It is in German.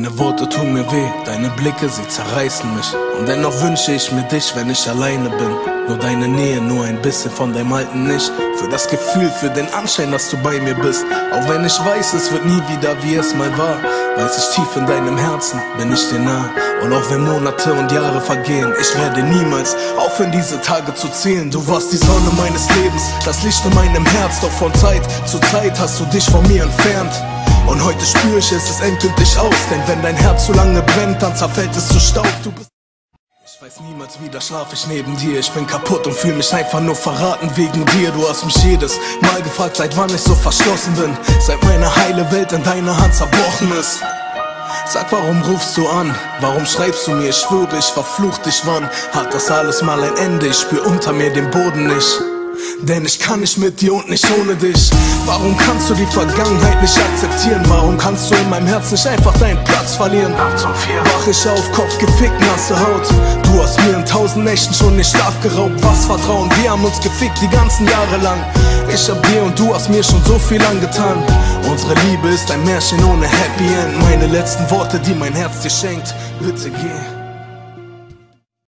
Deine Worte tun mir weh, deine Blicke, sie zerreißen mich. Und dennoch wünsche ich mir dich, wenn ich alleine bin. Nur deine Nähe, nur ein bisschen von deinem Alten nicht. Für das Gefühl, für den Anschein, dass du bei mir bist. Auch wenn ich weiß, es wird nie wieder wie es mal war, weiß ich tief in deinem Herzen, bin ich dir nah. Und auch wenn Monate und Jahre vergehen, ich werde niemals aufhören, diese Tage zu zählen. Du warst die Sonne meines Lebens, das Licht in meinem Herz. Doch von Zeit zu Zeit hast du dich von mir entfernt. Und heute spür ich es endgültig aus, denn wenn dein Herz zu lange brennt, dann zerfällt es zu Staub. Ich weiß niemals wieder schlaf ich neben dir. Ich bin kaputt und fühl mich einfach nur verraten wegen dir. Du hast mich jedes Mal gefragt, seit wann ich so verschlossen bin. Seit meine heile Welt in deiner Hand zerbrochen ist. Sag, warum rufst du an? Warum schreibst du mir? Ich schwöre, ich verfluch dich, wann hat das alles mal ein Ende? Ich spür unter mir den Boden nicht. Denn ich kann nicht mit dir und nicht ohne dich. Warum kannst du die Vergangenheit nicht akzeptieren? Warum kannst du in meinem Herzen nicht einfach deinen Platz verlieren? Nachts um 4 wach ich auf, Kopf gefickt, nasse Haut. Du hast mir in 1000 Nächten schon den Schlaf geraubt. Was Vertrauen, wir haben uns gefickt die ganzen Jahre lang. Ich hab dir und du hast mir schon so viel angetan. Unsere Liebe ist ein Märchen ohne Happy End. Meine letzten Worte, die mein Herz dir schenkt, bitte geh.